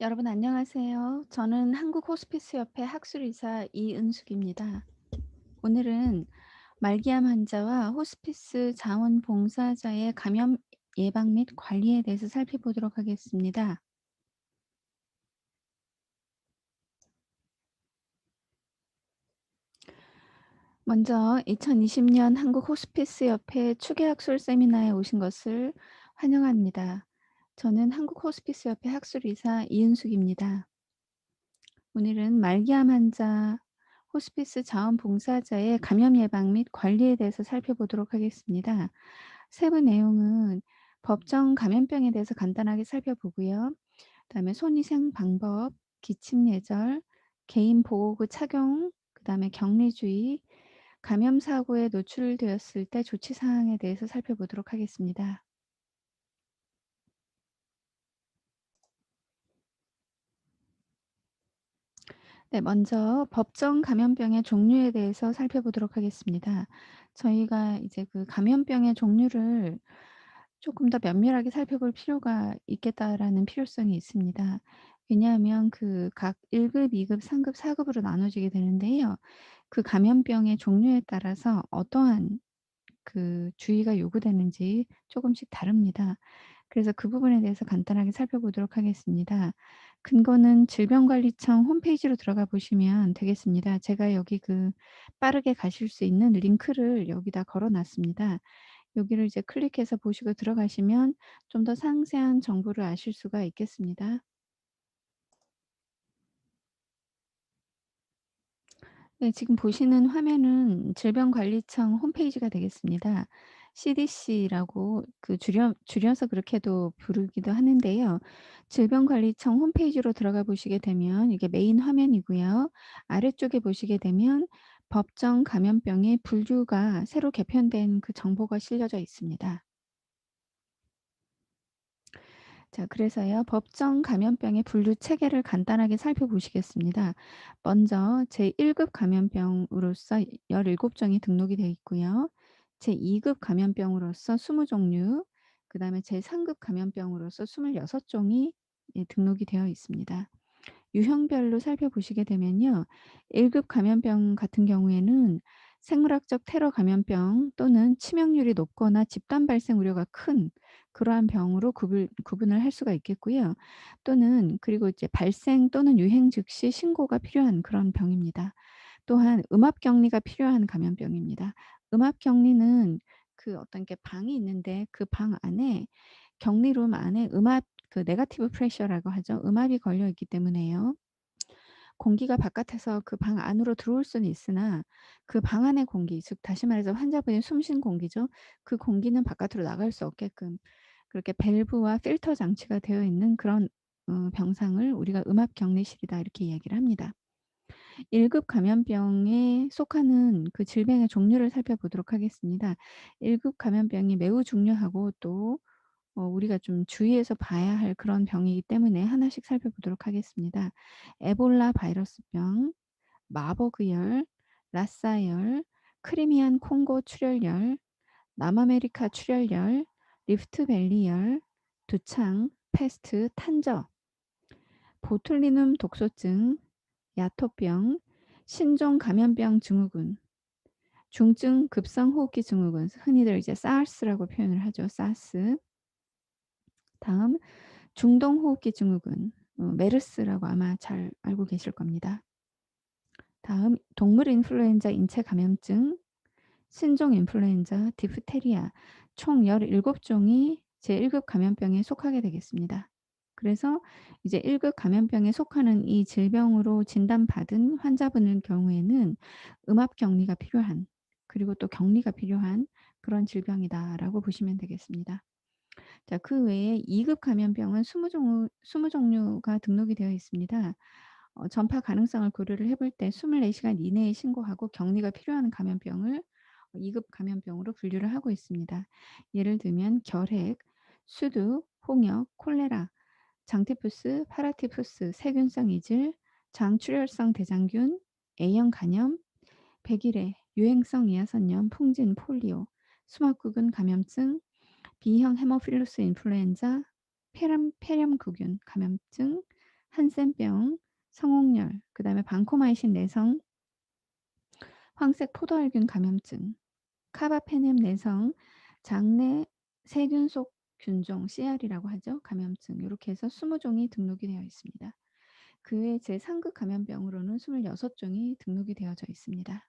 여러분 안녕하세요. 저는 한국 호스피스 협회 학술이사 이은숙입니다. 오늘은 말기암 환자와 호스피스 자원봉사자의 감염 예방 및 관리에 대해서 살펴보도록 하겠습니다. 먼저 2020년 한국 호스피스 협회 추계학술 세미나에 오신 것을 환영합니다. 저는 한국 호스피스 협회 학술이사 이은숙입니다. 오늘은 말기암 환자, 호스피스 자원봉사자의 감염 예방 및 관리에 대해서 살펴보도록 하겠습니다. 세부 내용은 법정 감염병에 대해서 간단하게 살펴보고요. 그다음에 손위생 방법, 기침 예절, 개인 보호구 착용, 그다음에 격리주의, 감염 사고에 노출되었을 때 조치 사항에 대해서 살펴보도록 하겠습니다. 네, 먼저 법정 감염병의 종류에 대해서 살펴보도록 하겠습니다. 저희가 이제 그 감염병의 종류를 조금 더 면밀하게 살펴볼 필요가 있겠다라는 필요성이 있습니다. 왜냐하면 그 각 1 급, 2 급, 3 급, 4 급으로 나눠지게 되는데요. 그 감염병의 종류에 따라서 어떠한 그 주의가 요구되는지 조금씩 다릅니다. 그래서 그 부분에 대해서 간단하게 살펴보도록 하겠습니다. 근거는 질병관리청 홈페이지로 들어가 보시면 되겠습니다. 제가 여기 그 빠르게 가실 수 있는 링크를 여기다 걸어 놨습니다. 여기를 이제 클릭해서 보시고 들어가시면 좀 더 상세한 정보를 아실 수가 있겠습니다. 네, 지금 보시는 화면은 질병관리청 홈페이지가 되겠습니다. CDC라고 그 줄여서 그렇게도 부르기도 하는데요. 질병관리청 홈페이지로 들어가 보시게 되면 이게 메인 화면이고요. 아래쪽에 보시게 되면 법정 감염병의 분류가 새로 개편된 그 정보가 실려져 있습니다. 자, 그래서요. 법정 감염병의 분류 체계를 간단하게 살펴보시겠습니다. 먼저 제1 급 감염병으로서 17 종이 등록이 되어 있고요. 제2 급 감염병으로서 20 종류, 그다음에 제3 급 감염병으로서 26 종이 등록이 되어 있습니다. 유형별로 살펴보시게 되면요. 1급 감염병 같은 경우에는 생물학적 테러 감염병 또는 치명률이 높거나 집단 발생 우려가 큰 그러한 병으로 구분을 할 수가 있겠고요. 또는 그리고 이제 발생 또는 유행 즉시 신고가 필요한 그런 병입니다. 또한 음압 격리가 필요한 감염병입니다. 음압 격리는 그 어떤 게 방이 있는데 그 방 안에 격리룸 안에 음압 그 네거티브 프레셔라고 하죠. 음압이 걸려 있기 때문에요. 공기가 바깥에서 그 방 안으로 들어올 수는 있으나 그 방 안의 공기, 즉 다시 말해서 환자분이 숨쉰 공기죠. 그 공기는 바깥으로 나갈 수 없게끔 그렇게 밸브와 필터 장치가 되어 있는 그런 병상을 우리가 음압 격리실이다 이렇게 이야기를 합니다. 1급 감염병에 속하는 그 질병의 종류를 살펴보도록 하겠습니다. 1급 감염병이 매우 중요하고 또 우리가 좀 주의해서 봐야 할 그런 병이기 때문에 하나씩 살펴보도록 하겠습니다. 에볼라 바이러스병, 마버그열, 라싸열, 크리미안 콩고 출혈열, 남아메리카 출혈열, 리프트밸리열, 두창, 패스트, 탄저, 보툴리눔 독소증, 야토병, 신종 감염병 증후군, 중증 급성호흡기 증후군, 흔히들 이제 사르스라고 표현을 하죠. 사스. 다음 중동호흡기 증후군, 메르스라고 아마 잘 알고 계실 겁니다. 다음 동물 인플루엔자 인체 감염증, 신종 인플루엔자, 디프테리아 총 17 종이 제1 급 감염병에 속하게 되겠습니다. 그래서 이제 1급 감염병에 속하는 이 질병으로 진단받은 환자분의 경우에는 음압 격리가 필요한 그리고 또 격리가 필요한 그런 질병이다라고 보시면 되겠습니다. 자, 그 외에 2급 감염병은 20 종류가 등록이 되어 있습니다. 전파 가능성을 고려를 해볼 때 24 시간 이내에 신고하고 격리가 필요한 감염병을 2급 감염병으로 분류를 하고 있습니다. 예를 들면 결핵, 수두, 홍역, 콜레라, 장티푸스, 파라티푸스, 세균성 이질, 장출혈성 대장균, A형 간염, 백일해, 유행성 이하선염, 풍진, 폴리오, 수막구근 감염증, B형 해모필루스 인플루엔자, 폐렴구균 감염증, 한센병, 성홍열, 그다음에 방코마이신 내성, 황색 포도알균 감염증, 카바페넴 내성, 장내 세균 속 균종 CR이라고 하죠. 감염증 요렇게 해서 20 종이 등록이 되어 있습니다. 그 외에 제3급 감염병으로는 26 종이 등록이 되어져 있습니다.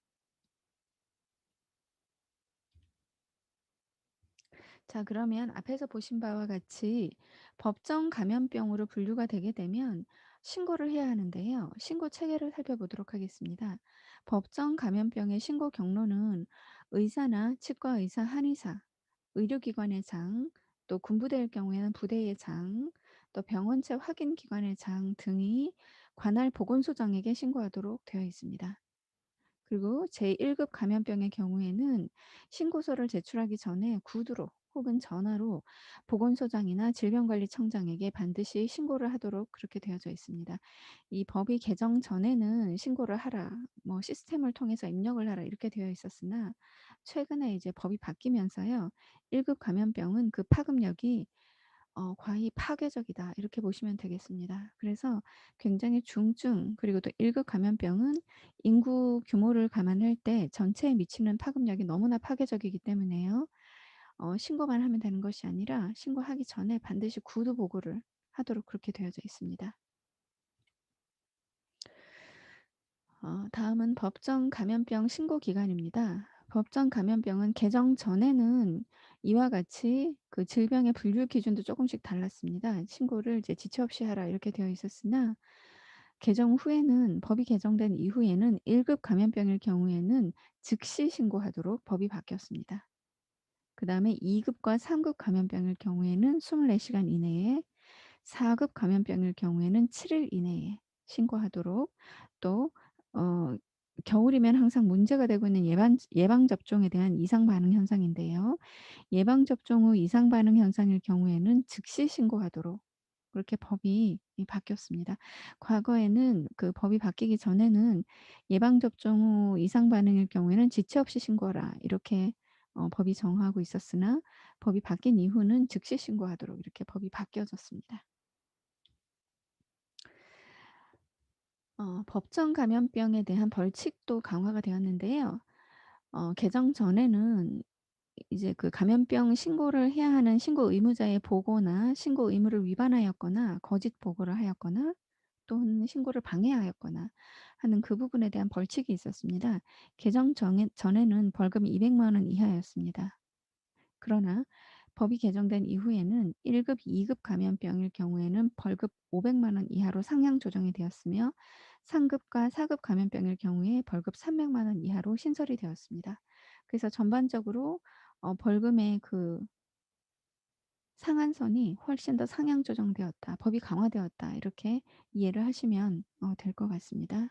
자, 그러면 앞에서 보신 바와 같이 법정 감염병으로 분류가 되게 되면 신고를 해야 하는데요. 신고 체계를 살펴보도록 하겠습니다. 법정 감염병의 신고 경로는 의사나 치과 의사, 한의사, 의료기관의 장, 또 군부대일 경우에는 부대의 장, 또 병원체 확인 기관의 장 등이 관할 보건소장에게 신고하도록 되어 있습니다. 그리고 제1급 감염병의 경우에는 신고서를 제출하기 전에 구두로 혹은 전화로 보건소장이나 질병관리청장에게 반드시 신고를 하도록 그렇게 되어져 있습니다. 이 법이 개정 전에는 신고를 하라, 뭐 시스템을 통해서 입력을 하라 이렇게 되어 있었으나 최근에 이제 법이 바뀌면서요. 1급 감염병은 그 파급력이 과히 파괴적이다 이렇게 보시면 되겠습니다. 그래서 굉장히 중증 그리고 또 1급 감염병은 인구 규모를 감안할 때 전체에 미치는 파급력이 너무나 파괴적이기 때문에요. 신고만 하면 되는 것이 아니라 신고하기 전에 반드시 구두 보고를 하도록 그렇게 되어져 있습니다. 다음은 법정 감염병 신고 기간입니다. 법정 감염병은 개정 전에는 이와 같이 그 질병의 분류 기준도 조금씩 달랐습니다. 신고를 이제 지체 없이 하라 이렇게 되어 있었으나 개정 후에는 법이 개정된 이후에는 1급 감염병일 경우에는 즉시 신고하도록 법이 바뀌었습니다. 그다음에 2급과 3급 감염병일 경우에는 24시간 이내에 4급 감염병일 경우에는 7일 이내에 신고하도록 또 겨울이면 항상 문제가 되고 있는 예방 접종에 대한 이상 반응 현상인데요. 예방 접종 후 이상 반응 현상일 경우에는 즉시 신고하도록 그렇게 법이 바뀌었습니다. 과거에는 그 법이 바뀌기 전에는 예방 접종 후 이상 반응일 경우에는 지체 없이 신고하라 이렇게 법이 정하고 있었으나 법이 바뀐 이후는 즉시 신고하도록 이렇게 법이 바뀌어졌습니다. 법정 감염병에 대한 벌칙도 강화가 되었는데요. 개정 전에는 이제 그 감염병 신고를 해야 하는 신고 의무자의 보고나 신고 의무를 위반하였거나 거짓 보고를 하였거나 또는 신고를 방해하였거나 하는 그 부분에 대한 벌칙이 있었습니다. 개정 전에는 벌금 200만 원 이하였습니다. 그러나 법이 개정된 이후에는 1급, 2급 감염병일 경우에는 벌금 500만 원 이하로 상향 조정이 되었으며 3급과 4급 감염병일 경우에 벌금 300만 원 이하로 신설이 되었습니다. 그래서 전반적으로 벌금의 그 상한선이 훨씬 더 상향 조정되었다. 법이 강화되었다. 이렇게 이해를 하시면 될 것 같습니다.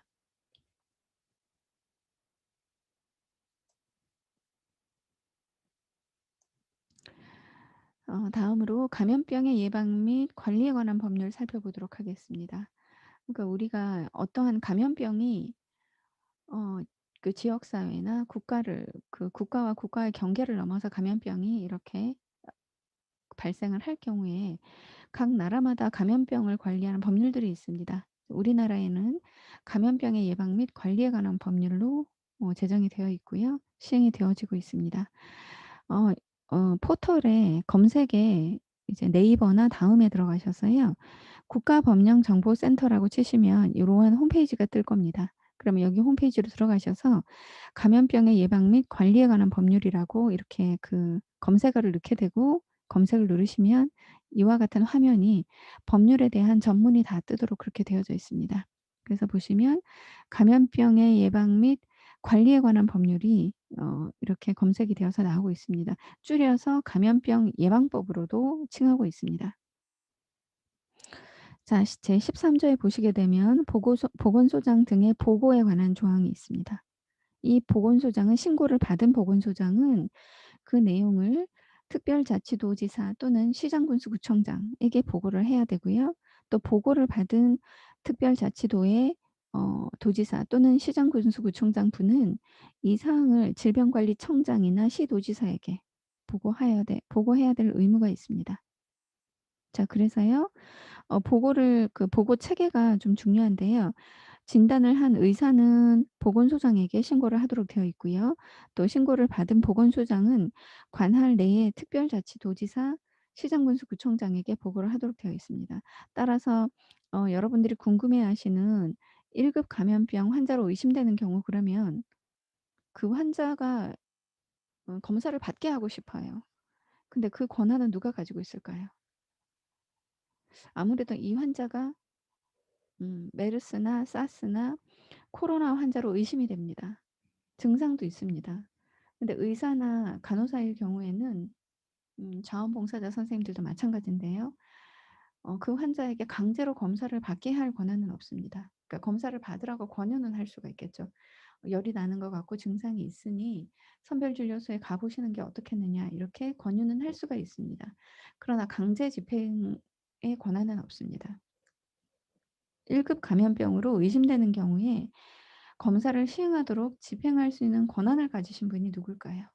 다음으로 감염병의 예방 및 관리에 관한 법률 살펴보도록 하겠습니다. 그러니까 우리가 어떠한 감염병이 어 그 지역 사회나 국가를 그 국가와 국가의 경계를 넘어서 감염병이 이렇게 발생을 할 경우에 각 나라마다 감염병을 관리하는 법률들이 있습니다. 우리나라에는 감염병의 예방 및 관리에 관한 법률로 제정이 되어 있고요. 시행이 되어지고 있습니다. 어 포털에 검색에 이제 네이버나 다음에 들어가셔서요. 국가법령정보센터라고 치시면 요러한 홈페이지가 뜰 겁니다. 그러면 여기 홈페이지로 들어가셔서 감염병의 예방 및 관리에 관한 법률이라고 이렇게 그 검색어를 넣게 되고 검색을 누르시면 이와 같은 화면이 법률에 대한 전문이 다 뜨도록 그렇게 되어져 있습니다. 그래서 보시면 감염병의 예방 및 관리에 관한 법률이 이렇게 검색이 되어서 나오고 있습니다. 줄여서 감염병 예방법으로도 칭하고 있습니다. 자, 제 13조에 보시게 되면 보건소장 등의 보고에 관한 조항이 있습니다. 이 보건소장은 신고를 받은 보건소장은 그 내용을 특별자치도지사 또는 시장군수구청장에게 보고를 해야 되고요. 또 보고를 받은 특별자치도의 도지사 또는 시장군수구청장 분은 이 사항을 질병관리청장이나 시도지사에게 보고해야 될 의무가 있습니다. 자 그래서요. 보고를 보고 체계가 좀 중요한데요. 진단을 한 의사는 보건소장에게 신고를 하도록 되어 있고요. 또 신고를 받은 보건소장은 관할 내의 특별자치도지사, 시장군수구청장에게 보고를 하도록 되어 있습니다. 따라서 여러분들이 궁금해하시는 1급 감염병 환자로 의심되는 경우 그러면 그 환자가 검사를 받게 하고 싶어요. 근데 그 권한은 누가 가지고 있을까요? 아무래도 이 환자가 메르스나 사스나 코로나 환자로 의심이 됩니다. 증상도 있습니다. 근데 의사나 간호사일 경우에는 자원봉사자 선생님들도 마찬가지인데요. 그 환자에게 강제로 검사를 받게 할 권한은 없습니다. 그러니까 검사를 받으라고 권유는 할 수가 있겠죠. "열이 나는 것 같고 증상이 있으니 선별진료소에 가 보시는 게 어떻겠느냐." 이렇게 권유는 할 수가 있습니다. 그러나 강제 집행의 권한은 없습니다. 1급 감염병으로 의심되는 경우에 검사를 시행하도록 집행할 수 있는 권한을 가지신 분이 누굴까요?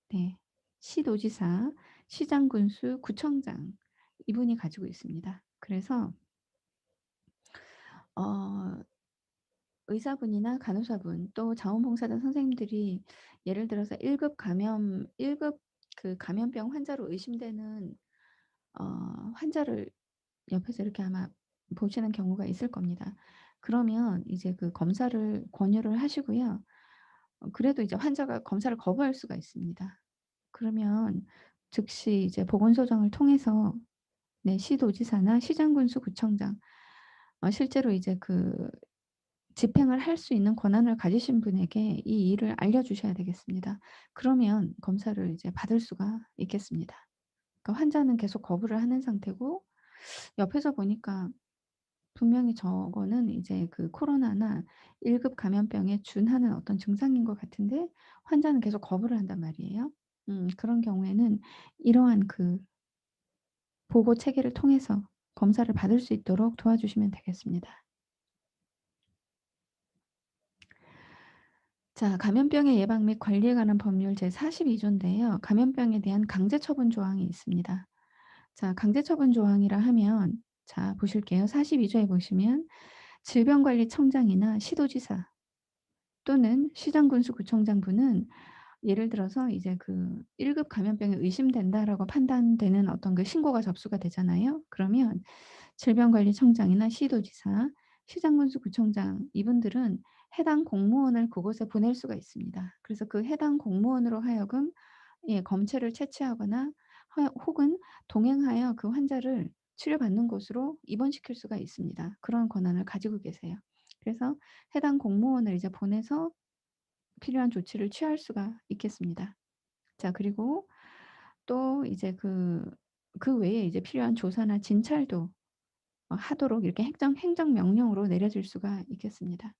네. 시도지사, 시장군수, 구청장 이분이 가지고 있습니다. 그래서 어 의사분이나 간호사분 또 자원봉사자 선생님들이 예를 들어서 1급 감염병 환자로 의심되는 어 환자를 옆에서 이렇게 아마 보시는 경우가 있을 겁니다. 그러면 이제 그 검사를 권유를 하시고요. 그래도 이제 환자가 검사를 거부할 수가 있습니다. 그러면 즉시 이제 보건소장을 통해서 네 시도지사나 시장군수구청장 실제로 이제 집행을 할 수 있는 권한을 가지신 분에게 이 일을 알려 주셔야 되겠습니다. 그러면 검사를 이제 받을 수가 있겠습니다. 그러니까 환자는 계속 거부를 하는 상태고 옆에서 보니까 분명히 저거는 이제 코로나나 1급 감염병에 준하는 어떤 증상인 것 같은데 환자는 계속 거부를 한단 말이에요. 그런 경우에는 이러한 보고 체계를 통해서 검사를 받을 수 있도록 도와주시면 되겠습니다. 자, 감염병의 예방 및 관리에 관한 법률 제42 조인데요. 감염병에 대한 강제 처분 조항이 있습니다. 자, 강제 처분 조항이라 하면 자, 보실게요. 42 조에 보시면 질병관리청장이나 시도지사 또는 시장군수구청장부는 예를 들어서 이제 1급 감염병에 의심된다라고 판단되는 어떤 신고가 접수가 되잖아요. 그러면 질병관리청장이나 시도지사, 시장군수구청장 이분들은 해당 공무원을 그곳에 보낼 수가 있습니다. 그래서 그 해당 공무원으로 하여금 예 검체를 채취하거나 혹은 동행하여 그 환자를 치료받는 곳으로 입원시킬 수가 있습니다. 그런 권한을 가지고 계세요. 그래서 해당 공무원을 이제 보내서 필요한 조치를 취할 수가 있겠습니다. 자 그리고 또 이제 그 외에 이제 필요한 조사나 진찰도 하도록 이렇게 행정명령으로 내려질 수가 있겠습니다.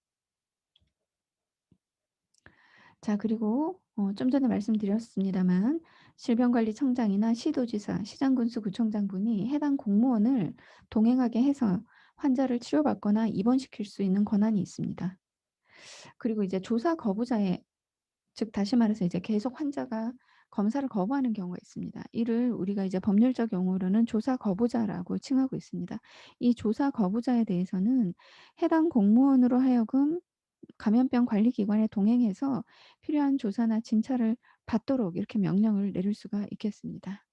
자 그리고 좀 전에 말씀드렸습니다만 질병관리청장이나 시도지사, 시장군수구청장분이 해당 공무원을 동행하게 해서 환자를 치료받거나 입원시킬 수 있는 권한이 있습니다. 그리고 이제 조사 거부자의 즉 다시 말해서 이제 계속 환자가 검사를 거부하는 경우가 있습니다. 이를 우리가 이제 법률적 용어로는 조사 거부자라고 칭하고 있습니다. 이 조사 거부자에 대해서는 해당 공무원으로 하여금 감염병 관리기관에 동행해서 필요한 조사나 진찰을 받도록 이렇게 명령을 내릴 수가 있겠습니다.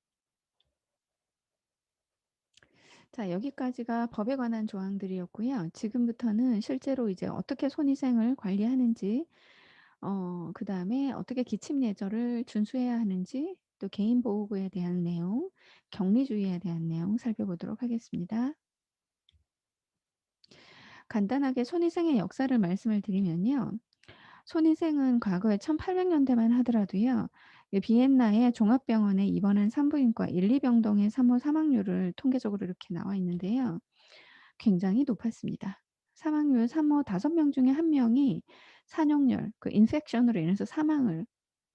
자, 여기까지가 법에 관한 조항들이었고요. 지금부터는 실제로 이제 어떻게 손위생을 관리하는지 그다음에 어떻게 기침 예절을 준수해야 하는지 또 개인 보호구에 대한 내용, 격리주의에 대한 내용 살펴보도록 하겠습니다. 간단하게 손위생의 역사를 말씀을 드리면요. 손위생은 과거에 1800 년대만 하더라도요. 비엔나의 종합병원에 입원한 산부인과 1-2 병동의 산모 사망률을 통계적으로 이렇게 나와 있는데요. 굉장히 높았습니다. 사망률 산모 5명 중에 1 명이 산용열 인펙션으로 인해서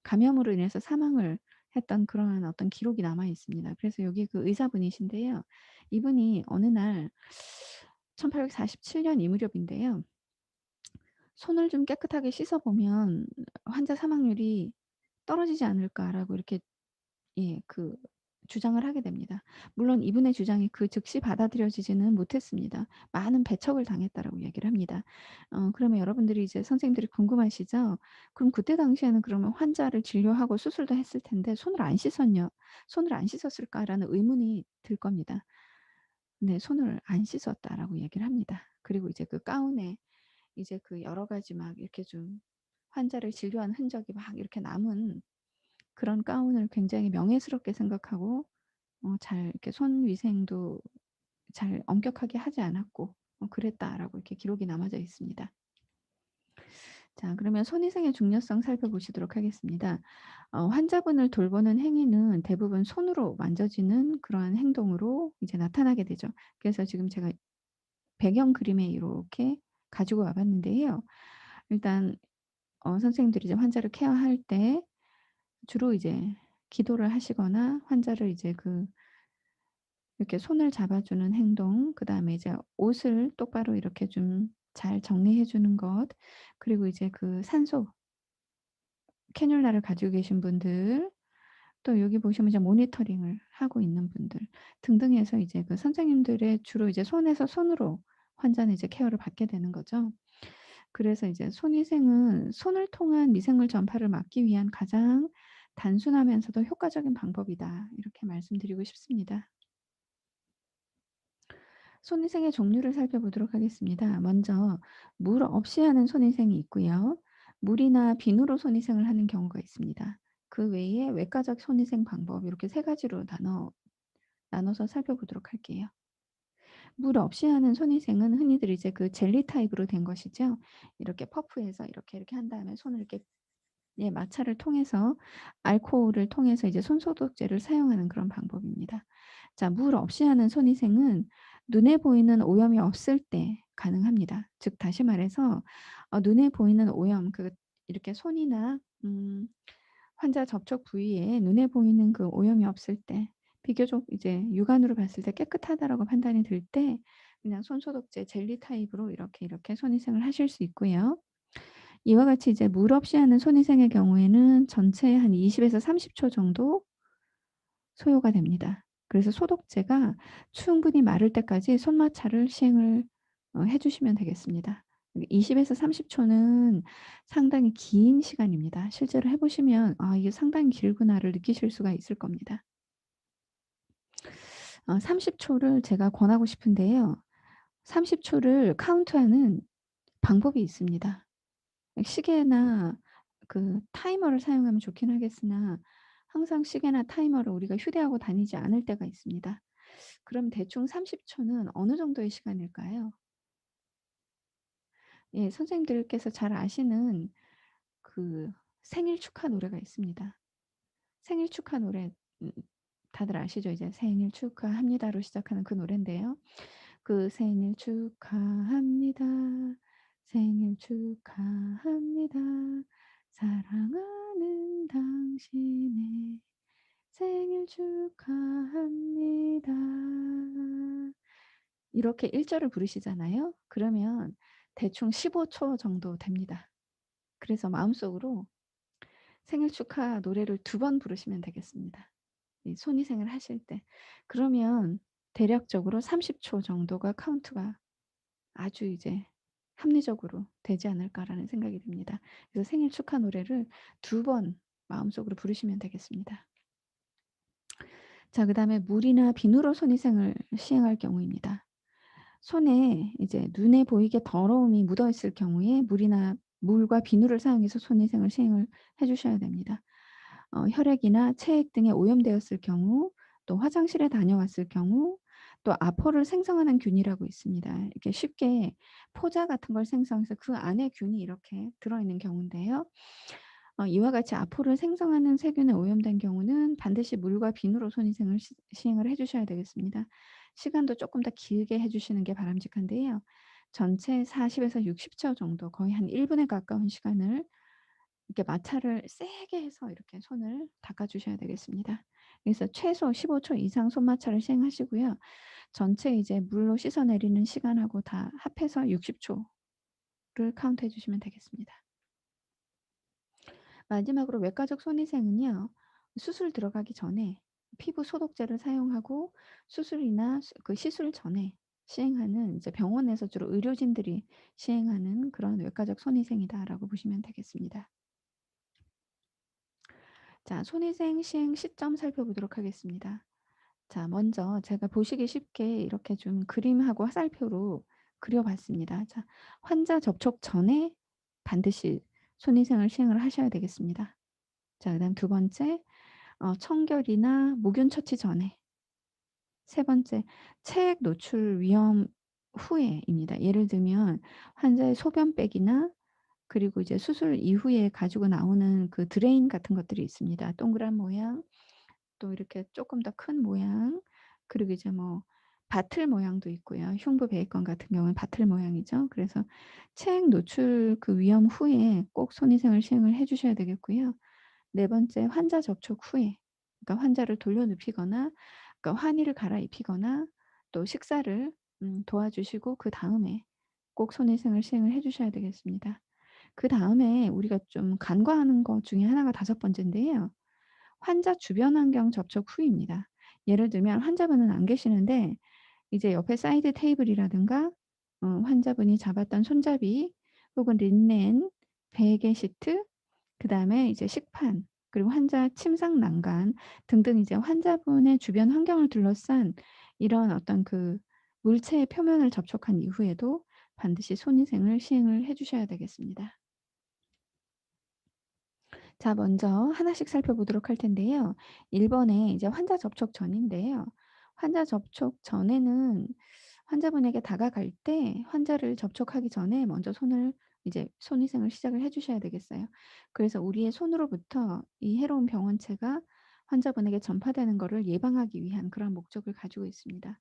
감염으로 인해서 사망을 했던 그러한 어떤 기록이 남아 있습니다. 그래서 여기 의사분이신데요. 이분이 어느 날 1847년 이 무렵인데요. "손을 좀 깨끗하게 씻어 보면 환자 사망률이 떨어지지 않을까."라고 이렇게 예 주장을 하게 됩니다. 물론 이분의 주장이 그 즉시 받아들여지지는 못했습니다. 많은 배척을 당했다라고 얘기를 합니다. 그러면 여러분들이 이제 선생님들이 궁금하시죠? 그럼 그때 당시에는 그러면 환자를 진료하고 수술도 했을 텐데 손을 안 씻었을까라는 의문이 들 겁니다. 네. "손을 안 씻었다."라고 얘기를 합니다. 그리고 이제 그 가운에 이제 그 여러 가지 막 이렇게 좀 환자를 진료한 흔적이 막 이렇게 남은 그런 가운을 굉장히 명예스럽게 생각하고 잘 이렇게 손 위생도 잘 엄격하게 하지 않았고 그랬다라고 이렇게 기록이 남아져 있습니다. 자, 그러면 손위생의 중요성 살펴보시도록 하겠습니다. 환자분을 돌보는 행위는 대부분 손으로 만져지는 그러한 행동으로 이제 나타나게 되죠. 그래서 지금 제가 배경 그림에 이렇게 가지고 와 봤는데요. 일단 선생님들이 이제 환자를 케어할 때 주로 이제 기도를 하시거나 환자를 이제 이렇게 손을 잡아주는 행동, 그다음에 이제 옷을 똑바로 이렇게 좀 잘 정리해 주는 것, 그리고 이제 그 산소 캐뉼라를 가지고 계신 분들, 또 여기 보시면 이제 모니터링을 하고 있는 분들 등등 해서 이제 그 선생님들의 주로 이제 손에서 손으로 환자는 이제 케어를 받게 되는 거죠. 그래서 이제 손위생은 손을 통한 미생물 전파를 막기 위한 가장 단순하면서도 효과적인 방법이다. 이렇게 말씀드리고 싶습니다. 손위생의 종류를 살펴보도록 하겠습니다. 먼저 물 없이 하는 손위생이 있고요. 물이나 비누로 손위생을 하는 경우가 있습니다. 그 외에 외과적 손위생 방법 이렇게 세 가지로 나눠서 살펴보도록 할게요. 물 없이 하는 손위생은 흔히들 이제 그 젤리 타입으로 된 것이죠. 이렇게 퍼프해서 이렇게 한 다음에 손을 이렇게 예 마찰을 통해서 알코올을 통해서 이제 손소독제를 사용하는 그런 방법입니다. 자, 물 없이 하는 손위생은 눈에 보이는 오염이 없을 때 가능합니다. 즉 다시 말해서 눈에 보이는 오염 이렇게 손이나 환자 접촉 부위에 눈에 보이는 그 오염이 없을 때 비교적 이제 육안으로 봤을 때 깨끗하다라고 판단이 들 때 그냥 손소독제 젤리 타입으로 이렇게 손위생을 하실 수 있고요. 이와 같이 이제 물 없이 하는 손위생의 경우에는 전체 한 20 에서 30초 정도 소요가 됩니다. 그래서 소독제가 충분히 마를 때까지 손마찰을 시행을 해 주시면 되겠습니다. 20 에서 30 초는 상당히 긴 시간입니다. 실제로 해 보시면 '아 이게 상당히 길구나.'를 느끼실 수가 있을 겁니다. 30 초를 제가 권하고 싶은데요. 30 초를 카운트하는 방법이 있습니다. 시계나 그 타이머를 사용하면 좋긴 하겠으나 항상 시계나 타이머를 우리가 휴대하고 다니지 않을 때가 있습니다. 그럼 대충 30 초는 어느 정도의 시간일까요? 예, 선생님들께서 잘 아시는 그 생일 축하 노래가 있습니다. 생일 축하 노래 음 다들 아시죠? 이제 "생일 축하합니다."로 시작하는 그 노랜데요. 그 "생일 축하합니다. 생일 축하합니다. 사랑하는 당신의 생일 축하합니다." 이렇게 1 절을 부르시잖아요. 그러면 대충 15초 정도 됩니다. 그래서 마음속으로 생일 축하 노래를 2번 부르시면 되겠습니다. 이 손위생을 하실 때. 그러면 대략적으로 30초 정도가 카운트가 아주 이제 합리적으로 되지 않을까라는 생각이 듭니다. 그래서 생일 축하 노래를 2번 마음속으로 부르시면 되겠습니다. 자, 그다음에 물이나 비누로 손위생을 시행할 경우입니다. 손에 이제 눈에 보이게 더러움이 묻어 있을 경우에 물과 비누를 사용해서 손위생을 시행을 해 주셔야 됩니다. 혈액이나 체액 등에 오염되었을 경우, 또 화장실에 다녀왔을 경우, 또 아포를 생성하는 균이라고 있습니다. 이렇게 쉽게 포자 같은 걸 생성해서 그 안에 균이 이렇게 들어있는 경우인데요. 이와 같이 아포를 생성하는 세균에 오염된 경우는 반드시 물과 비누로 손위생을 시행을 해 주셔야 되겠습니다. 시간도 조금 더 길게 해 주시는 게 바람직한데요. 전체 40 에서 60초 정도 거의 한 1 분에 가까운 시간을 이렇게 마찰을 세게 해서 이렇게 손을 닦아 주셔야 되겠습니다. 그래서 최소 15초 이상 손 마찰을 시행하시고요. 전체 이제 물로 씻어 내리는 시간하고 다 합해서 60 초를 카운트해 주시면 되겠습니다. 마지막으로 외과적 손위생은요. 수술 들어가기 전에 피부 소독제를 사용하고 수술이나 그 시술 전에 시행하는 이제 병원에서 주로 의료진들이 시행하는 그런 외과적 손위생이다라고 보시면 되겠습니다. 자, 손위생 시행 시점 살펴보도록 하겠습니다. 자, 먼저 제가 보시기 쉽게 이렇게 좀 그림하고 화살표로 그려 봤습니다. 자, 환자 접촉 전에 반드시 손위생을 시행을 하셔야 되겠습니다. 자, 그다음 두 번째, 청결이나 무균 처치 전에. 세 번째, 체액 노출 위험 후에입니다. 예를 들면 환자의 소변백이나 그리고 이제 수술 이후에 가지고 나오는 그 드레인 같은 것들이 있습니다. 동그란 모양, 또 이렇게 쪼끔 더 큰 모양, 그리고 이제 뭐 바틀 모양도 있고요. 흉부 베이컨 같은 경우는 바틀 모양이죠. 그래서 체액 노출 그 위험 후에 꼭 손위생을 시행을 해 주셔야 되겠고요. 네 번째, 환자 접촉 후에, 그러니까 환자를 돌려 눕히거나 그러니까 환의를 갈아입히거나 또 식사를 도와주시고 그다음에 꼭 손위생을 시행을 해 주셔야 되겠습니다. 그다음에 우리가 좀 간과하는 것 중에 하나가 다섯 번째인데요. 환자 주변 환경 접촉 후입니다. 예를 들면 환자분은 안 계시는데 이제 옆에 사이드 테이블이라든가 환자분이 잡았던 손잡이 혹은 린넨, 베개 시트, 그다음에 이제 식판, 그리고 환자 침상 난간 등등 이제 환자분의 주변 환경을 둘러싼 이런 어떤 그 물체의 표면을 접촉한 이후에도 반드시 손위생을 시행을 해 주셔야 되겠습니다. 자, 먼저 하나씩 살펴보도록 할 텐데요. 1 번에 이제 환자 접촉 전인데요. 환자 접촉 전에는 환자분에게 다가갈 때 환자를 접촉하기 전에 먼저 손을 이제 손위생을 시작을 해 주셔야 되겠어요. 그래서 우리의 손으로부터 이 해로운 병원체가 환자분에게 전파되는 거를 예방하기 위한 그런 목적을 가지고 있습니다.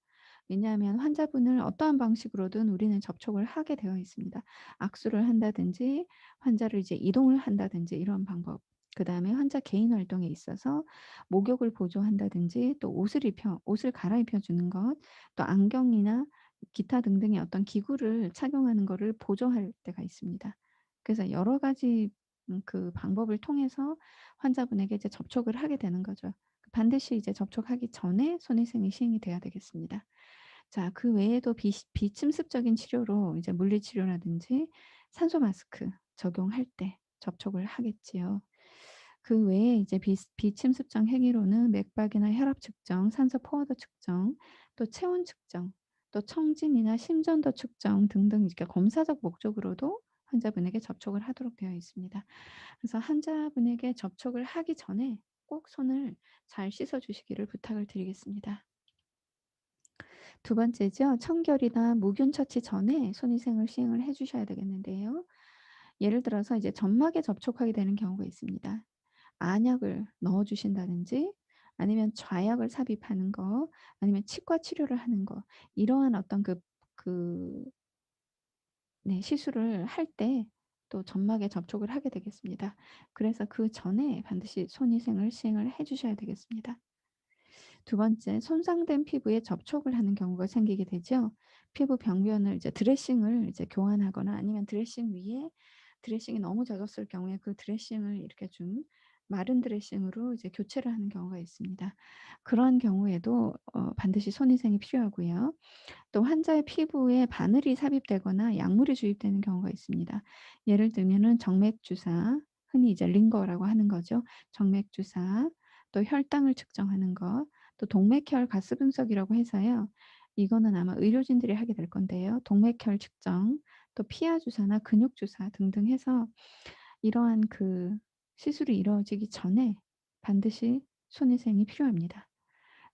왜냐하면 환자분을 어떠한 방식으로든 우리는 접촉을 하게 되어 있습니다. 악수를 한다든지 환자를 이제 이동을 한다든지 이런 방법. 그다음에 환자 개인 활동에 있어서 목욕을 보조한다든지 또 옷을 갈아입혀 주는 것, 또 안경이나 기타 등등의 어떤 기구를 착용하는 거를 보조할 때가 있습니다. 그래서 여러 가지 그 방법을 통해서 환자분에게 이제 접촉을 하게 되는 거죠. 반드시 이제 접촉하기 전에 손위생이 시행이 돼야 되겠습니다. 자, 그 외에도 비침습적인 치료로 이제 물리치료라든지 산소 마스크 적용할 때 접촉을 하겠지요. 그 외에 이제 비침습적 행위로는 맥박이나 혈압 측정, 산소 포화도 측정, 또 체온 측정, 또 청진이나 심전도 측정 등등 이렇게 검사적 목적으로도 환자분에게 접촉을 하도록 되어 있습니다. 그래서 환자분에게 접촉을 하기 전에 꼭 손을 잘 씻어 주시기를 부탁을 드리겠습니다. 두 번째죠. 청결이나 무균 처치 전에 손위생을 시행을 해 주셔야 되겠는데요. 예를 들어서 이제 점막에 접촉하게 되는 경우가 있습니다. 안약을 넣어 주신다든지 아니면 좌약을 삽입하는 거, 아니면 치과 치료를 하는 거, 이러한 어떤 그 네 시술을 할 때 또 점막에 접촉을 하게 되겠습니다. 그래서 그 전에 반드시 손위생을 시행을 해 주셔야 되겠습니다. 두 번째, 손상된 피부에 접촉을 하는 경우가 생기게 되죠. 피부 병변을 이제 드레싱을 이제 교환하거나 아니면 드레싱 위에 드레싱이 너무 젖었을 경우에 그 드레싱을 이렇게 좀 마른 드레싱으로 이제 교체를 하는 경우가 있습니다. 그런 경우에도 반드시 손위생이 필요하고요. 또 환자의 피부에 바늘이 삽입되거나 약물이 주입되는 경우가 있습니다. 예를 들면은 정맥 주사, 흔히 이제 링거라고 하는 거죠. 정맥 주사, 또 혈당을 측정하는 것, 또 동맥혈 가스 분석이라고 해서요. 이거는 아마 의료진들이 하게 될 건데요. 동맥혈 측정, 또 피하 주사나 근육 주사 등등 해서 이러한 그 시술이 이루어지기 전에 반드시 손위생이 필요합니다.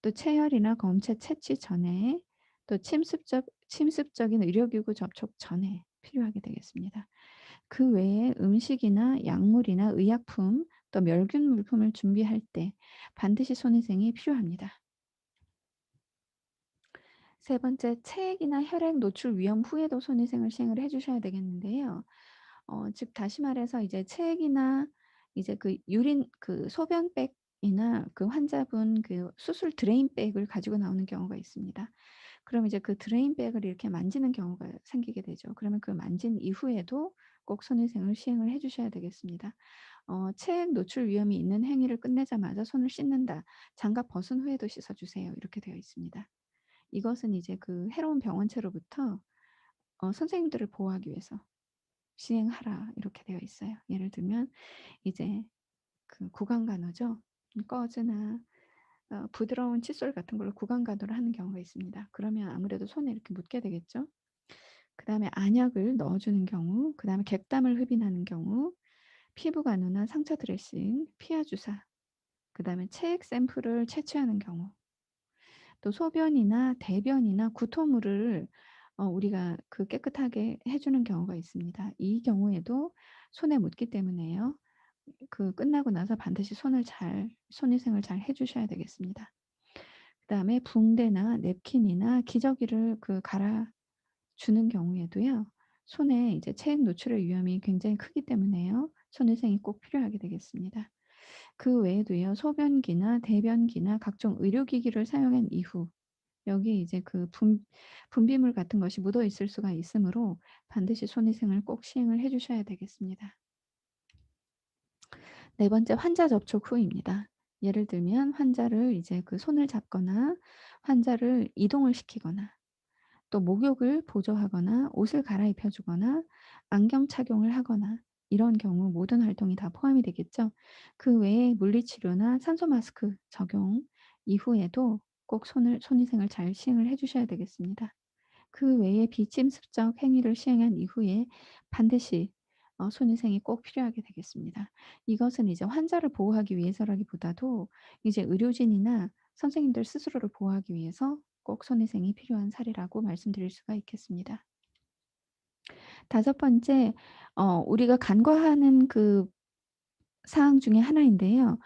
또 체열이나 검체 채취 전에, 또 침습적인 의료기구 접촉 전에 필요하게 되겠습니다. 그 외에 음식이나 약물이나 의약품, 또 멸균 물품을 준비할 때 반드시 손위생이 필요합니다. 세 번째, 체액이나 혈액 노출 위험 후에도 손위생을 시행을 해 주셔야 되겠는데요. 즉 다시 말해서 이제 체액이나 이제 그 유린 그 소변백이나 그 환자분 그 수술 드레인백을 가지고 나오는 경우가 있습니다. 그럼 이제 그 드레인백을 이렇게 만지는 경우가 생기게 되죠. 그러면 그 만진 이후에도 꼭 손위생을 시행을 해 주셔야 되겠습니다. "체액 노출 위험이 있는 행위를 끝내자마자 손을 씻는다. 장갑 벗은 후에도 씻어 주세요." 이렇게 되어 있습니다. 이것은 이제 그 해로운 병원체로부터 선생님들을 보호하기 위해서 "시행하라." 이렇게 되어 있어요. 예를 들면 이제 그 구강간호죠. 꺼즈나 부드러운 칫솔 같은 걸로 구강간호를 하는 경우가 있습니다. 그러면 아무래도 손에 이렇게 묻게 되겠죠. 그다음에 안약을 넣어 주는 경우, 그다음에 객담을 흡인하는 경우, 피부 간호나 상처 드레싱, 피하 주사, 그다음에 체액 샘플을 채취하는 경우, 또 소변이나 대변이나 구토물을 우리가 그 깨끗하게 해 주는 경우가 있습니다. 이 경우에도 손에 묻기 때문에요. 그 끝나고 나서 반드시 손위생을 잘 해 주셔야 되겠습니다. 그다음에 붕대나 냅킨이나 기저귀를 그 갈아 주는 경우에도요. 손에 이제 체액 노출의 위험이 굉장히 크기 때문에요. 손위생이 꼭 필요하게 되겠습니다. 그 외에도요. 소변기나 대변기나 각종 의료기기를 사용한 이후 여기에 이제 그 분비물 같은 것이 묻어 있을 수가 있으므로 반드시 손위생을 꼭 시행을 해 주셔야 되겠습니다. 네 번째 환자 접촉 후입니다. 예를 들면 환자를 이제 그 손을 잡거나 환자를 이동을 시키거나 또 목욕을 보조하거나 옷을 갈아입혀 주거나 안경 착용을 하거나 이런 경우 모든 활동이 다 포함이 되겠죠. 그 외에 물리치료나 산소 마스크 적용 이후에도 꼭 손위생을 잘 시행을 해 주셔야 되겠습니다. 그 외에 비침습적 행위를 시행한 이후에 반드시 손위생이 꼭 필요하게 되겠습니다. 이것은 이제 환자를 보호하기 위해서라기보다도 이제 의료진이나 선생님들 스스로를 보호하기 위해서 꼭 손위생이 필요한 사례라고 말씀드릴 수가 있겠습니다. 다섯 번째 우리가 간과하는 그 사항 중에 하나인데요.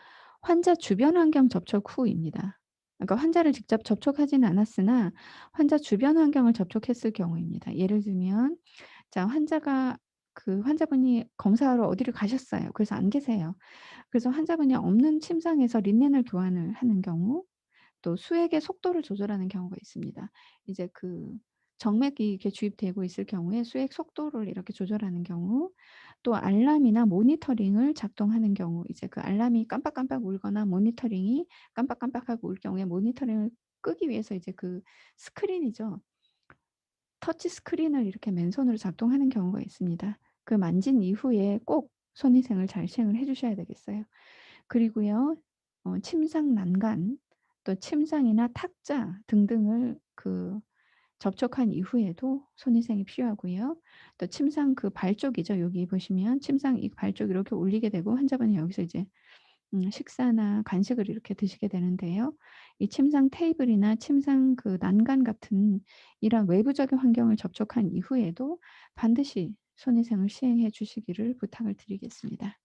환자 주변 환경 접촉 후입니다. 그러니까 환자를 직접 접촉하지는 않았으나 환자 주변 환경을 접촉했을 경우입니다. 예를 들면 자 환자가 그 환자분이 검사하러 어디를 가셨어요. 그래서 안 계세요. 그래서 환자분이 없는 침상에서 린넨을 교환을 하는 경우 또 수액의 속도를 조절하는 경우가 있습니다. 이제 그 정맥이 이렇게 주입되고 있을 경우에 수액 속도를 이렇게 조절하는 경우 또 알람이나 모니터링을 작동하는 경우 이제 그 알람이 깜빡깜빡 울거나 모니터링이 깜빡깜빡하고 울 경우에 모니터링을 끄기 위해서 이제 그 스크린이죠. 터치 스크린을 이렇게 맨손으로 작동하는 경우가 있습니다. 그 만진 이후에 꼭 손위생을 잘 시행을 해 주셔야 되겠어요. 그리고요. 침상 난간 또 침상이나 탁자 등등을 그 접촉한 이후에도 손위생이 필요하고요. 또 침상 그 발 쪽이죠. 여기 보시면 침상 이 발 쪽 이렇게 올리게 되고 환자분이 여기서 이제 식사나 간식을 이렇게 드시게 되는데요. 이 침상 테이블이나 침상 그 난간 같은 이런 외부적인 환경을 접촉한 이후에도 반드시 손위생을 시행해 주시기를 부탁을 드리겠습니다.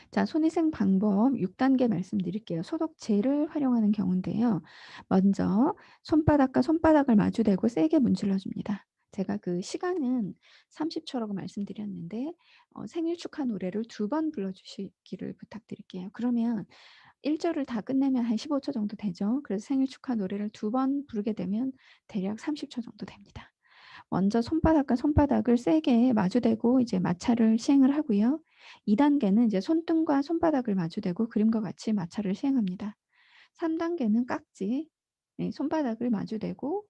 자, 손위생 방법 6 단계 말씀드릴게요. 소독제를 활용하는 경우인데요. 먼저 손바닥과 손바닥을 마주대고 세게 문질러 줍니다. 제가 그 시간은 30 초라고 말씀드렸는데 생일 축하 노래를 2번 불러 주시기를 부탁드릴게요. 그러면 1 절을 다 끝내면 한 15초 정도 되죠. 그래서 생일 축하 노래를 2번 부르게 되면 대략 30초 정도 됩니다. 먼저 손바닥과 손바닥을 세게 마주대고 이제 마찰을 시행을 하고요. 2 단계는 이제 손등과 손바닥을 마주대고 그림과 같이 마찰을 시행합니다. 3 단계는 깍지, 네 손바닥을 마주대고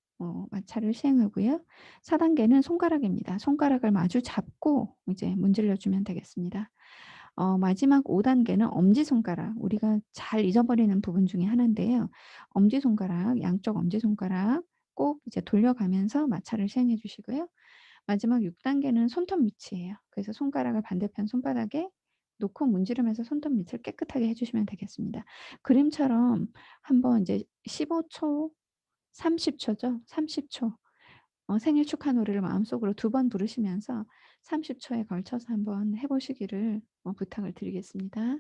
마찰을 시행하고요. 4 단계는 손가락입니다. 손가락을 마주 잡고 이제 문질러 주면 되겠습니다. 마지막 5 단계는 엄지손가락, 우리가 잘 잊어버리는 부분 중에 하나인데요. 엄지손가락, 양쪽 엄지손가락 꼭 이제 돌려가면서 마찰을 시행해 주시고요. 마지막 6 단계는 손톱 밑이에요. 그래서 손가락을 반대편 손바닥에 놓고 문지르면서 손톱 밑을 깨끗하게 해 주시면 되겠습니다. 그림처럼 한번 이제 15 초, 30 초죠. 30 초. 생일 축하 노래를 마음속으로 2번 부르시면서 30 초에 걸쳐서 한번 해 보시기를 부탁을 드리겠습니다.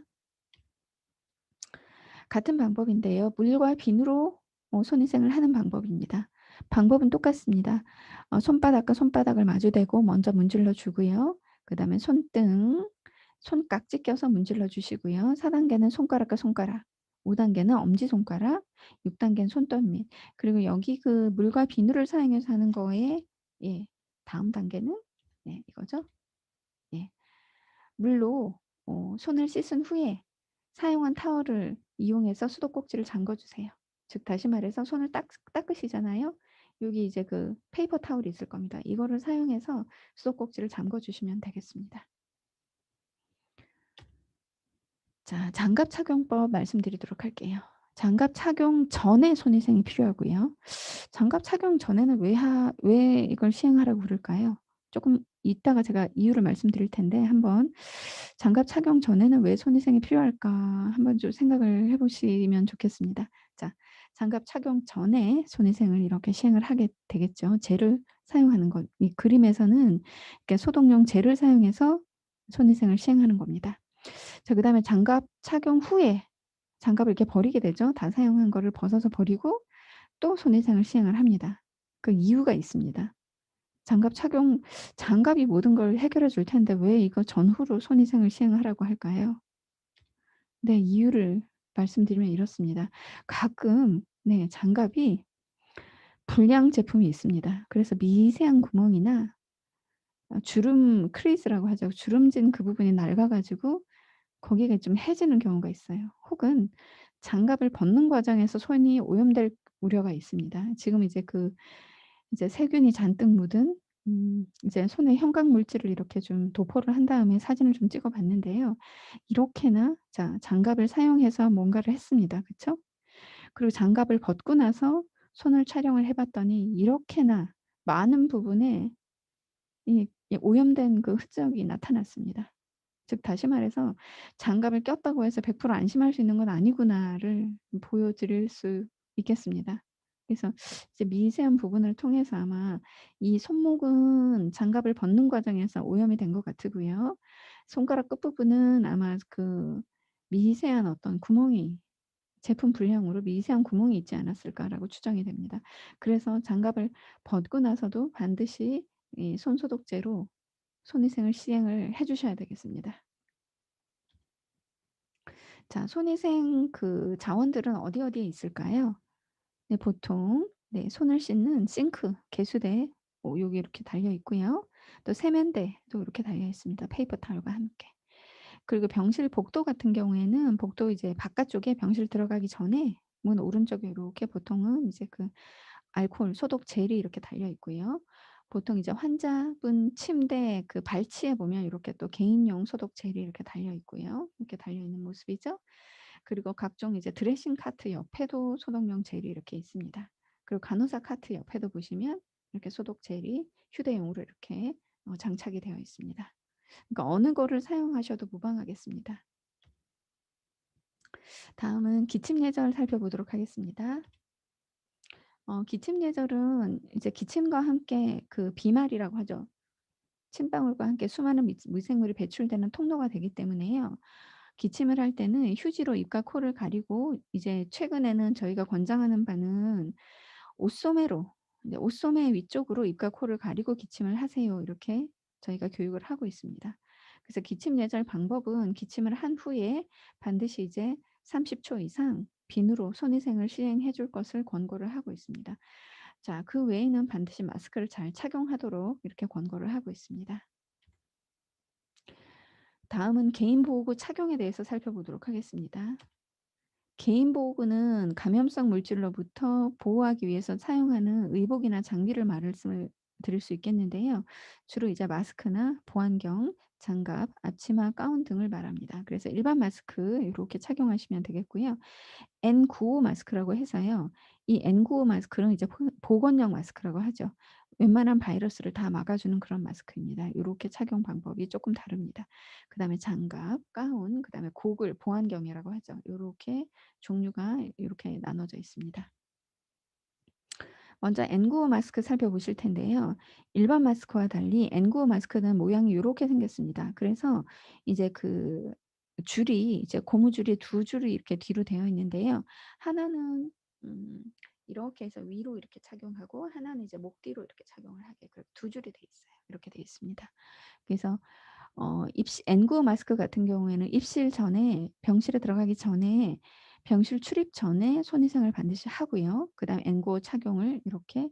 같은 방법인데요. 물과 비누로 손위생을 하는 방법입니다. 방법은 똑같습니다. 손바닥과 손바닥을 마주대고 먼저 문질러 주고요. 그다음에 손등, 손깍지 껴서 문질러 주시고요. 4 단계는 손가락과 손가락, 5 단계는 엄지손가락, 6 단계는 손톱 밑. 그리고 여기 그 물과 비누를 사용해서 하는 거에 예 다음 단계는 이거죠. 예. 물로 손을 씻은 후에 사용한 타월을 이용해서 수도꼭지를 잠궈 주세요. 즉 다시 말해서 손을 닦으시잖아요. 여기 이제 그 페이퍼 타월이 있을 겁니다. 이거를 사용해서 수도꼭지를 잠궈 주시면 되겠습니다. 자, 장갑 착용법 말씀드리도록 할게요. 장갑 착용 전에 손위생이 필요하고요. 장갑 착용 전에는 왜 이걸 시행하라고 그럴까요? 조금 이따가 제가 이유를 말씀드릴 텐데 한번 장갑 착용 전에는 왜 손위생이 필요할까 한번 좀 생각을 해 보시면 좋겠습니다. 자, 장갑 착용 전에 손위생을 이렇게 시행을 하게 되겠죠. 젤을 사용하는 것. 이 그림에서는 이렇게 소독용 젤을 사용해서 손위생을 시행하는 겁니다. 자, 그다음에 장갑 착용 후에 장갑을 이렇게 버리게 되죠. 다 사용한 거를 벗어서 버리고 또 손위생을 시행을 합니다. 그 이유가 있습니다. 장갑 착용 장갑이 모든 걸 해결해 줄 텐데 왜 이거 전후로 손위생을 시행하라고 할까요? 네, 이유를 말씀드리면 이렇습니다. 가끔 네, 장갑이 불량 제품이 있습니다. 그래서 미세한 구멍이나 주름 크리스라고 하죠. 주름진 그 부분이 낡아 가지고 거기가 좀 해지는 경우가 있어요. 혹은 장갑을 벗는 과정에서 손이 오염될 우려가 있습니다. 지금 이제 세균이 잔뜩 묻은 이제 손에 형광 물질을 이렇게 좀 도포를 한 다음에 사진을 좀 찍어 봤는데요. 이렇게나 자, 장갑을 사용해서 뭔가를 했습니다. 그쵸? 그리고 장갑을 벗고 나서 손을 촬영을 해 봤더니 이렇게나 많은 부분에 이 오염된 그 흔적이 나타났습니다. 즉 다시 말해서 '장갑을 꼈다고 해서 100% 안심할 수 있는 건 아니구나.'를 보여드릴 수 있겠습니다. 그래서 이제 미세한 부분을 통해서 아마 이 손목은 장갑을 벗는 과정에서 오염이 된 것 같으고요. 손가락 끝부분은 아마 그 미세한 어떤 구멍이 제품 불량으로 '미세한 구멍이 있지 않았을까.'라고 추정이 됩니다. 그래서 장갑을 벗고 나서도 반드시 이 손소독제로 손위생을 시행을 해 주셔야 되겠습니다. 자, 손위생 그 자원들은 어디에 있을까요? 네, 보통 네, 손을 씻는 싱크, 개수대 요게 이렇게 달려 있고요. 또 세면대도 이렇게 달려 있습니다, 페이퍼 타올과 함께. 그리고 병실 복도 같은 경우에는 복도 이제 바깥쪽에 병실 들어가기 전에 문 오른쪽에 요렇게 보통은 이제 그 알코올 소독 젤이 이렇게 달려 있고요. 보통 이제 환자분 침대 그 발치에 보면 이렇게 또 개인용 소독 젤이 이렇게 달려 있고요. 이렇게 달려 있는 모습이죠. 그리고 각종 이제 드레싱 카트 옆에도 소독용 젤이 이렇게 있습니다. 그리고 간호사 카트 옆에도 보시면 이렇게 소독 젤이 휴대용으로 이렇게 장착이 되어 있습니다. 그러니까 어느 거를 사용하셔도 무방하겠습니다. 다음은 기침 예절 살펴보도록 하겠습니다. 기침 예절은 이제 기침과 함께 그 비말이라고 하죠. 침방울과 함께 수많은 미생물이 배출되는 통로가 되기 때문에요. 기침을 할 때는 휴지로 입과 코를 가리고 이제 최근에는 저희가 권장하는 바는 옷소매로 이제 옷소매 위쪽으로 입과 코를 가리고 기침을 하세요. 이렇게 저희가 교육을 하고 있습니다. 그래서 기침 예절 방법은 기침을 한 후에 반드시 이제 30초 이상 비누로 손위생을 시행해 줄 것을 권고를 하고 있습니다. 자, 그 외에는 반드시 마스크를 잘 착용하도록 이렇게 권고를 하고 있습니다. 다음은 개인 보호구 착용에 대해서 살펴보도록 하겠습니다. 개인 보호구는 감염성 물질로부터 보호하기 위해서 사용하는 의복이나 장비를 말씀을 드릴 수 있겠는데요. 주로 이제 마스크나 보안경, 장갑, 앞치마, 가운 등을 말합니다. 그래서 일반 마스크 이렇게 착용하시면 되겠고요. N95 마스크라고 해서요. 이 N95 마스크는 이제 보건용 마스크라고 하죠. 웬만한 바이러스를 다 막아주는 그런 마스크입니다. 이렇게 착용 방법이 조금 다릅니다. 그다음에 장갑, 가운, 그다음에 고글, 보안경이라고 하죠. 이렇게 종류가 이렇게 나눠져 있습니다. 먼저 N95 마스크 살펴보실 텐데요. 일반 마스크와 달리 N95 마스크는 모양이 이렇게 생겼습니다. 그래서 이제 그 줄이 이제 고무줄이 두 줄이 이렇게 뒤로 되어 있는데요. 하나는 음 이렇게 해서 위로 이렇게 착용하고 하나는 이제 목 뒤로 이렇게 착용을 하게 그렇게 두 줄이 돼 있어요. 이렇게 돼 있습니다. 그래서 입시 N95 마스크 같은 경우에는 입실 전에 병실에 들어가기 전에 병실 출입 전에 손위생을 반드시 하고요. 그다음에 N95 착용을 이렇게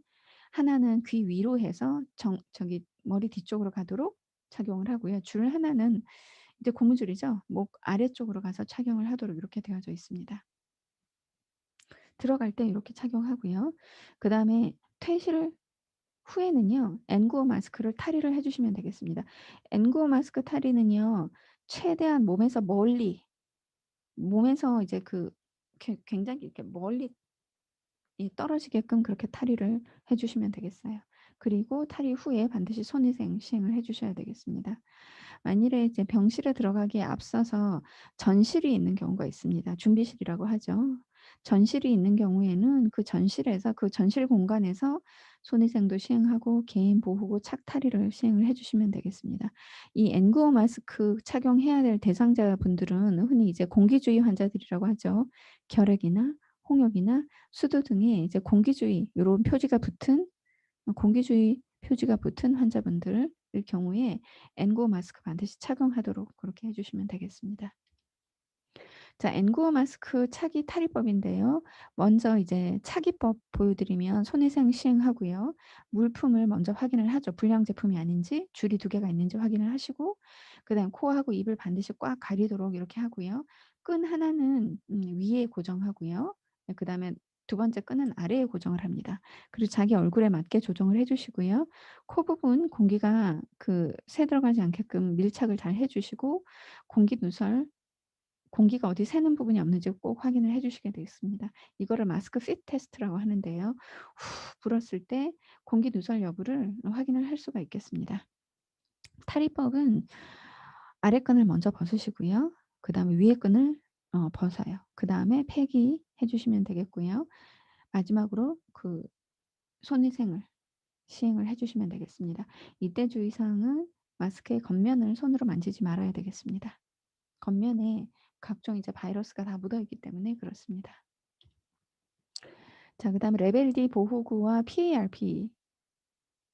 하나는 귀 위로 해서 저기 머리 뒤쪽으로 가도록 착용을 하고요. 줄 하나는 이제 고무줄이죠. 목 아래쪽으로 가서 착용을 하도록 이렇게 되어져 있습니다. 들어갈 때 이렇게 착용하고요. 그다음에 퇴실 후에는요. N95 마스크를 탈의를 해 주시면 되겠습니다. N95 마스크 탈의는요. 최대한 몸에서 멀리, 몸에서 이제 그 굉장히 이렇게 멀리 떨어지게끔 그렇게 탈의를 해 주시면 되겠어요. 그리고 탈의 후에 반드시 손위생 시행을 해 주셔야 되겠습니다. 만일에 이제 병실에 들어가기에 앞서서 전실이 있는 경우가 있습니다. 준비실이라고 하죠. 전실이 있는 경우에는 그 전실에서, 그 전실 공간에서 손위생도 시행하고 개인 보호구 착탈의를 시행을 해 주시면 되겠습니다. 이 N95 마스크 착용해야 될 대상자분들은 흔히 이제 공기주의 환자들이라고 하죠. 결핵이나 홍역이나 수두 등의 이제 공기주의 요런 표지가 붙은, 공기주의 표지가 붙은 환자분들의 경우에 N95 마스크 반드시 착용하도록 그렇게 해 주시면 되겠습니다. 자, N95 마스크 차기 탈의법인데요. 먼저 이제 차기법 보여드리면 손위생 시행하고요. 물품을 먼저 확인을 하죠. 불량 제품이 아닌지, 줄이 2개가 있는지 확인을 하시고, 그다음 코하고 입을 반드시 꽉 가리도록 이렇게 하고요. 끈 하나는 위에 고정하고요. 네, 그다음에 두 번째 끈은 아래에 고정을 합니다. 그리고 자기 얼굴에 맞게 조정을 해 주시고요. 코 부분 공기가 새 들어가지 않게끔 밀착을 잘 해 주시고, 공기 누설, 공기가 어디 새는 부분이 없는지 꼭 확인을 해 주시게 되어 있습니다. 이거를 마스크 핏 테스트라고 하는데요. 후 불었을 때 공기 누설 여부를 확인을 할 수가 있겠습니다. 탈의법은 아래 끈을 먼저 벗으시고요. 그다음에 위에 끈을 벗어요. 그다음에 폐기해 주시면 되겠고요. 마지막으로 손위생을 시행을 해 주시면 되겠습니다. 이때 주의 사항은 마스크의 겉면을 손으로 만지지 말아야 되겠습니다. 겉면에 각종 이제 바이러스가 다 묻어 있기 때문에 그렇습니다. 자, 그다음에 레벨 D 보호구와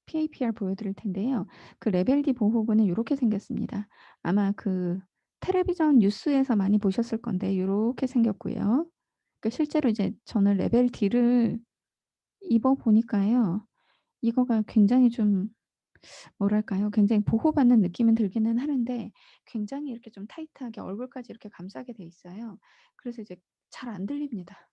PAPR 보여드릴 텐데요. 그 레벨 D 보호구는 요렇게 생겼습니다. 아마 텔레비전 뉴스에서 많이 보셨을 건데 요렇게 생겼고요. 실제로 이제 저는 레벨 D를 입어 보니까요. 이거가 굉장히 좀 뭐랄까요? 굉장히 보호받는 느낌은 들기는 하는데 굉장히 이렇게 좀 타이트하게 얼굴까지 이렇게 감싸게 돼 있어요. 그래서 이제 잘 안 들립니다.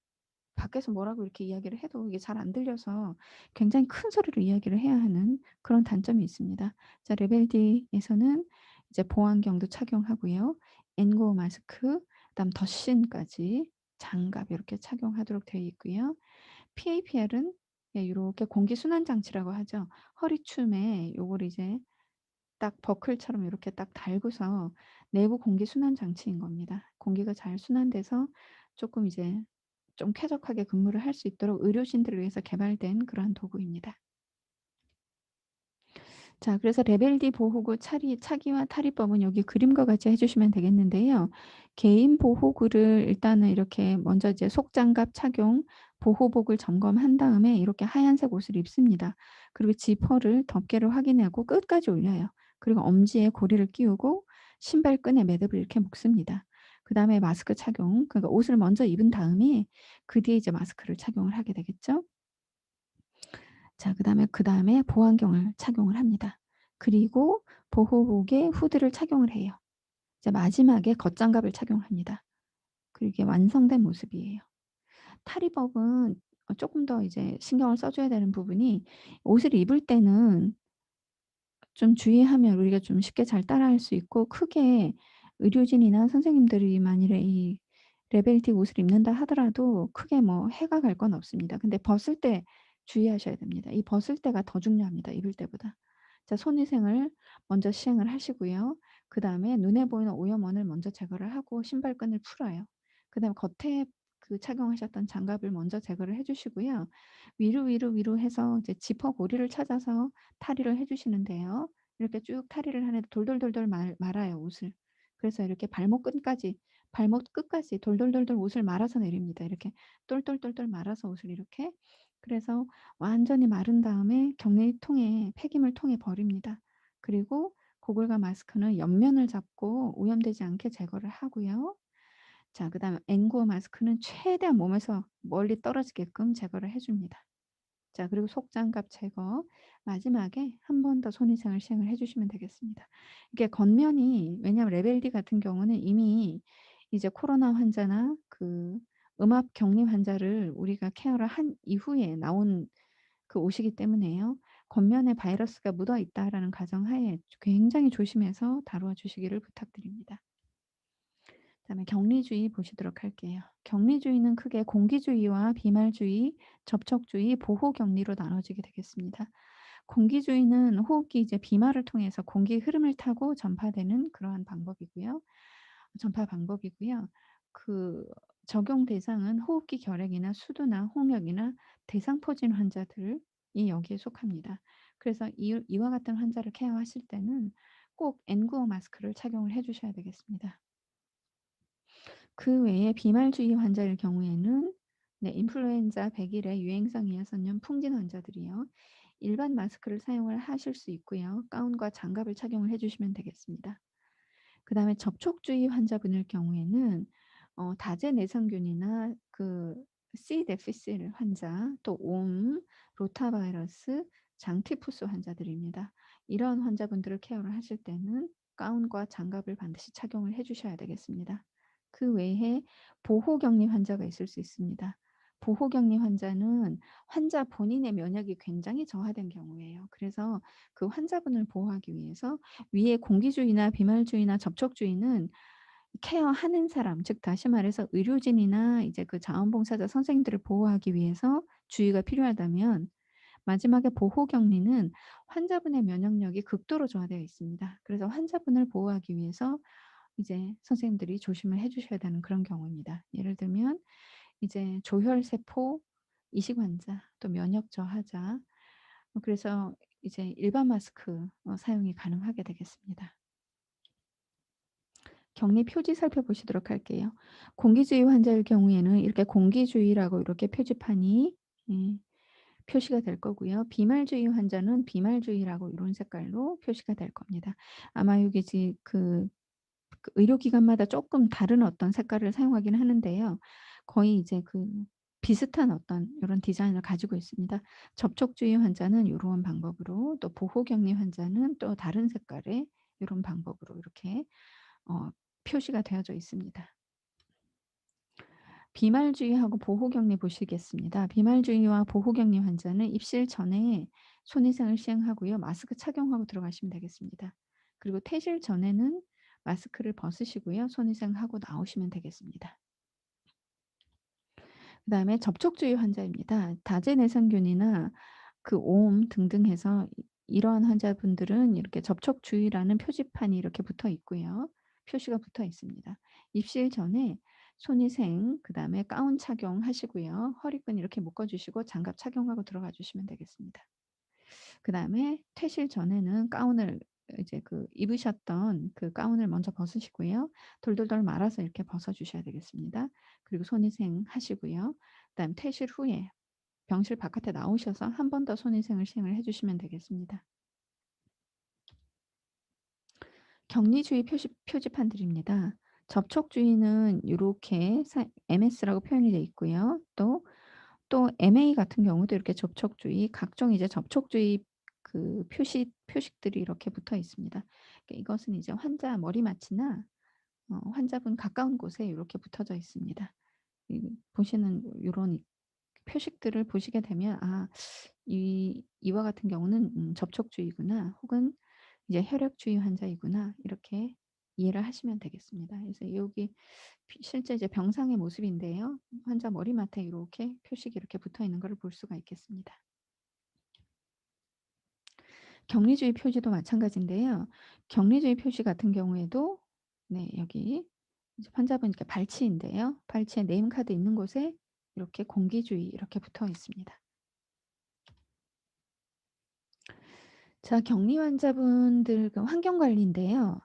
밖에서 뭐라고 이렇게 이야기를 해도 이게 잘 안 들려서 굉장히 큰 소리로 이야기를 해야 하는 그런 단점이 있습니다. 자, 레벨 D에서는 이제 보안경도 착용하고요. N95 마스크, 그다음 덧신까지 장갑 이렇게 착용하도록 되어 있고요. PAPR은 예 요렇게 공기 순환 장치라고 하죠. 허리춤에 요걸 이제 딱 버클처럼 이렇게 딱 달고서 내부 공기 순환 장치인 겁니다. 공기가 잘 순환돼서 조금 이제 좀 쾌적하게 근무를 할 수 있도록 의료진들을 위해서 개발된 그러한 도구입니다. 자, 그래서 레벨 D 보호구 차기와 탈의법은 여기 그림과 같이 해 주시면 되겠는데요. 개인 보호구를 일단은 이렇게 먼저 이제 속장갑 착용, 보호복을 점검한 다음에 이렇게 하얀색 옷을 입습니다. 그리고 지퍼를 덮개를 확인하고 끝까지 올려요. 그리고 엄지에 고리를 끼우고 신발끈에 매듭을 이렇게 묶습니다. 그다음에 마스크 착용, 그러니까 옷을 먼저 입은 다음에 그 뒤에 이제 마스크를 착용을 하게 되겠죠. 자, 그다음에 보안경을 착용을 합니다. 그리고 보호복에 후드를 착용을 해요. 이제 마지막에 겉장갑을 착용합니다. 그리고 이게 완성된 모습이에요. 탈의법은 쪼끔 더 이제 신경을 써 줘야 되는 부분이, 옷을 입을 때는 좀 주의하면 우리가 좀 쉽게 잘 따라할 수 있고, 크게 의료진이나 선생님들이 만일에 이 레벨티 옷을 입는다 하더라도 크게 뭐 해가 갈 건 없습니다. 근데 벗을 때 주의하셔야 됩니다. 이 벗을 때가 더 중요합니다, 입을 때보다. 자, 손위생을 먼저 시행을 하시고요. 그다음에 눈에 보이는 오염원을 먼저 제거를 하고 신발끈을 풀어요. 그다음에 겉에 착용하셨던 장갑을 먼저 제거를 해 주시고요. 위로 해서 이제 지퍼 고리를 찾아서 탈의를 해 주시는데요. 이렇게 쭉 탈의를 하는데 돌돌돌돌 말아요, 옷을. 그래서 이렇게 발목 끝까지 돌돌돌돌 옷을 말아서 내립니다. 이렇게 똘똘똘똘 말아서 옷을 이렇게. 그래서 완전히 마른 다음에 격리통에, 폐기물 통에 버립니다. 그리고 고글과 마스크는 옆면을 잡고 오염되지 않게 제거를 하고요. 자, 그다음에 N95 마스크는 최대한 몸에서 멀리 떨어지게끔 제거를 해 줍니다. 자 그리고 속장갑 제거. 마지막에 한 번 더 손위생을 시행을 해 주시면 되겠습니다. 이게 겉면이 왜냐하면 레벨 D 같은 경우는 이미 이제 코로나 환자나 그 음압 격리 환자를 우리가 케어를 한 이후에 나온 그 옷이기 때문에요. 겉면에 바이러스가 묻어 있다라는 가정하에 굉장히 조심해서 다루어 주시기를 부탁드립니다. 그다음에 격리주의 보시도록 할게요. 격리주의는 크게 공기주의와 비말주의, 접촉주의, 보호격리로 나눠지게 되겠습니다. 공기주의는 호흡기 이제 비말을 통해서 공기 흐름을 타고 전파되는 그러한 방법이고요. 전파 방법이고요. 그 적용 대상은 호흡기 결핵이나 수두나 홍역이나 대상포진 환자들이 여기에 속합니다. 그래서 이와 같은 환자를 케어하실 때는 꼭 N95 마스크를 착용을 해 주셔야 되겠습니다. 그 외에 비말주의 환자일 경우에는 네 인플루엔자 백일의 유행성 이어선염 풍진 환자들이요. 일반 마스크를 사용을 하실 수 있고요. 가운과 장갑을 착용을 해 주시면 되겠습니다. 그다음에 접촉주의 환자분일 경우에는 다제 내성균이나 그 C. difficile 환자, 또 옴, 로타바이러스, 장티푸스 환자들입니다. 이런 환자분들을 케어를 하실 때는 가운과 장갑을 반드시 착용을 해 주셔야 되겠습니다. 그 외에 보호격리 환자가 있을 수 있습니다. 보호격리 환자는 환자 본인의 면역이 굉장히 저하된 경우예요. 그래서 그 환자분을 보호하기 위해서 위에 공기주의나 비말주의나 접촉주의는 케어하는 사람, 즉 다시 말해서 의료진이나 이제 그 자원봉사자 선생님들을 보호하기 위해서 주의가 필요하다면 마지막에 보호격리는 환자분의 면역력이 극도로 저하되어 있습니다. 그래서 환자분을 보호하기 위해서 이제 선생님들이 조심을 해 주셔야 되는 그런 경우입니다. 예를 들면 이제 조혈세포 이식 환자, 또 면역 저하자 그래서 이제 일반 마스크 사용이 가능하게 되겠습니다. 격리 표지 살펴보시도록 할게요. 공기주의 환자일 경우에는 이렇게 공기주의라고 이렇게 표지판이 예 표시가 될 거고요. 비말주의 환자는 비말주의라고 이런 색깔로 표시가 될 겁니다. 아마 여기 그 의료기관마다 조금 다른 어떤 색깔을 사용하긴 하는데요. 거의 이제 그 비슷한 어떤 이런 디자인을 가지고 있습니다. 접촉주의 환자는 이런 방법으로 또 보호격리 환자는 또 다른 색깔의 이런 방법으로 이렇게 어 표시가 되어져 있습니다. 비말주의하고 보호격리 보시겠습니다. 비말주의와 보호격리 환자는 입실 전에 손위생을 시행하고요. 마스크 착용하고 들어가시면 되겠습니다. 그리고 퇴실 전에는 마스크를 벗으시고요. 손위생하고 나오시면 되겠습니다. 그다음에 접촉주의 환자입니다. 다제내성균이나 그 옴 등등 해서 이러한 환자분들은 이렇게 접촉주의라는 표지판이 이렇게 붙어 있고요. 표시가 붙어 있습니다. 입실 전에 손위생 그다음에 가운 착용하시고요. 허리끈 이렇게 묶어 주시고 장갑 착용하고 들어가 주시면 되겠습니다. 그다음에 퇴실 전에는 가운을 이제 그 입으셨던 그 가운을 먼저 벗으시고요. 돌돌돌 말아서 이렇게 벗어 주셔야 되겠습니다. 그리고 손위생 하시고요. 그다음에 퇴실 후에 병실 바깥에 나오셔서 한 번 더 손위생을 시행을 해 주시면 되겠습니다. 격리주의 표지판들입니다. 접촉주의는 요렇게 MS라고 표현이 되어 있고요. 또 MA 같은 경우도 이렇게 접촉주의, 각종 이제 접촉주의 그 표식들이 이렇게 붙어 있습니다. 그러니까 이것은 이제 환자 머리맡이나 환자분 가까운 곳에 이렇게 붙어져 있습니다. 보시는 요런 표식들을 보시게 되면 '아 이와 같은 경우는 접촉주의구나.' 혹은 이제 '혈액주의 환자이구나.' 이렇게 이해를 하시면 되겠습니다. 그래서 여기 실제 이제 병상의 모습인데요. 환자 머리맡에 이렇게 표식이 이렇게 붙어 있는 것을 볼 수가 있겠습니다. 격리주의 표지도 마찬가지인데요. 격리주의 표시 같은 경우에도 네 여기 이제 환자분 이렇게 발치인데요. 발치에 네임카드 있는 곳에 이렇게 공기주의 이렇게 붙어 있습니다. 자 격리 환자분들 그 환경 관리인데요.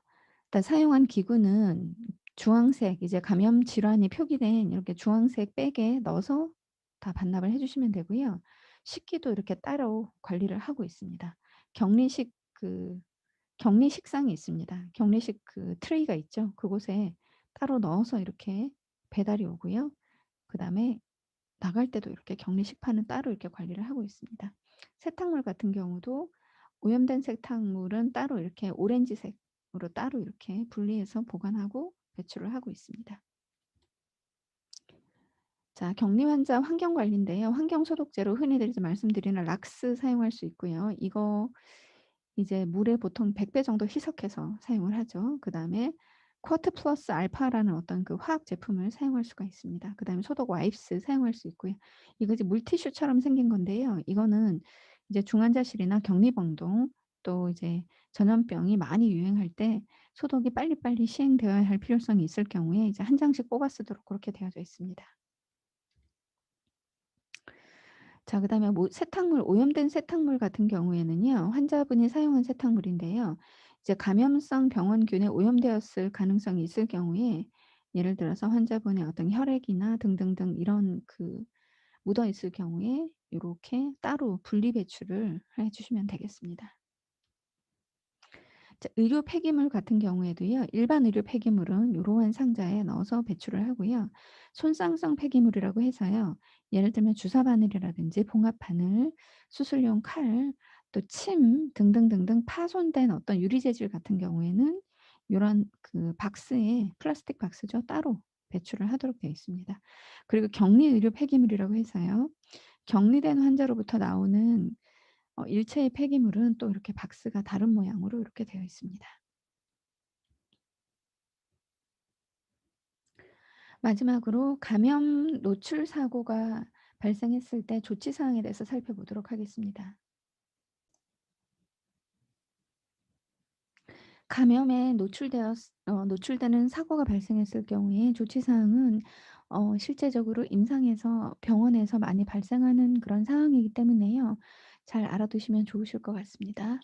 일단 사용한 기구는 주황색 이제 감염 질환이 표기된 이렇게 주황색 백에 넣어서 다 반납을 해 주시면 되고요. 식기도 이렇게 따로 관리를 하고 있습니다. 격리식 그 격리식상이 있습니다. 격리식 그 트레이가 있죠. 그곳에 따로 넣어서 이렇게 배달이 오고요. 그다음에 나갈 때도 이렇게 격리 식판은 따로 이렇게 관리를 하고 있습니다. 세탁물 같은 경우도 오염된 세탁물은 따로 이렇게 오렌지색으로 따로 이렇게 분리해서 보관하고 배출을 하고 있습니다. 자, 격리 환자 환경 관리인데요. 환경 소독제로 흔히들 이제 말씀드리는 락스 사용할 수 있고요. 이거 이제 물에 보통 100배 정도 희석해서 사용을 하죠. 그다음에 쿼트 플러스 알파라는 어떤 그 화학 제품을 사용할 수가 있습니다. 그다음에 소독 와이프스 사용할 수 있고요. 이거 이제 물티슈처럼 생긴 건데요. 이거는 이제 중환자실이나 격리병동 또 이제 전염병이 많이 유행할 때 소독이 빨리빨리 시행되어야 할 필요성이 있을 경우에 이제 한 장씩 뽑아 쓰도록 그렇게 되어져 있습니다. 자, 그다음에 뭐 세탁물 오염된 세탁물 같은 경우에는요. 환자분이 사용한 세탁물인데요. 이제 감염성 병원균에 오염되었을 가능성이 있을 경우에 예를 들어서 환자분의 어떤 혈액이나 등등등 이런 그 묻어 있을 경우에 요렇게 따로 분리 배출을 해 주시면 되겠습니다. 자, 의료 폐기물 같은 경우에도요. 일반 의료 폐기물은 요러한 상자에 넣어서 배출을 하고요. 손상성 폐기물이라고 해서요. 예를 들면 주사 바늘이라든지 봉합 바늘, 수술용 칼, 또 침 등등등등 파손된 어떤 유리 재질 같은 경우에는 요런 그 박스에 플라스틱 박스죠. 따로 배출을 하도록 되어 있습니다. 그리고 격리 의료 폐기물이라고 해서요. 격리된 환자로부터 나오는 일체의 폐기물은 또 이렇게 박스가 다른 모양으로 이렇게 되어 있습니다. 마지막으로 감염 노출 사고가 발생했을 때 조치 사항에 대해서 살펴보도록 하겠습니다. 감염에 노출되는 사고가 발생했을 경우에 조치 사항은 실제적으로 임상에서 병원에서 많이 발생하는 그런 상황이기 때문에요. 잘 알아두시면 좋으실 것 같습니다.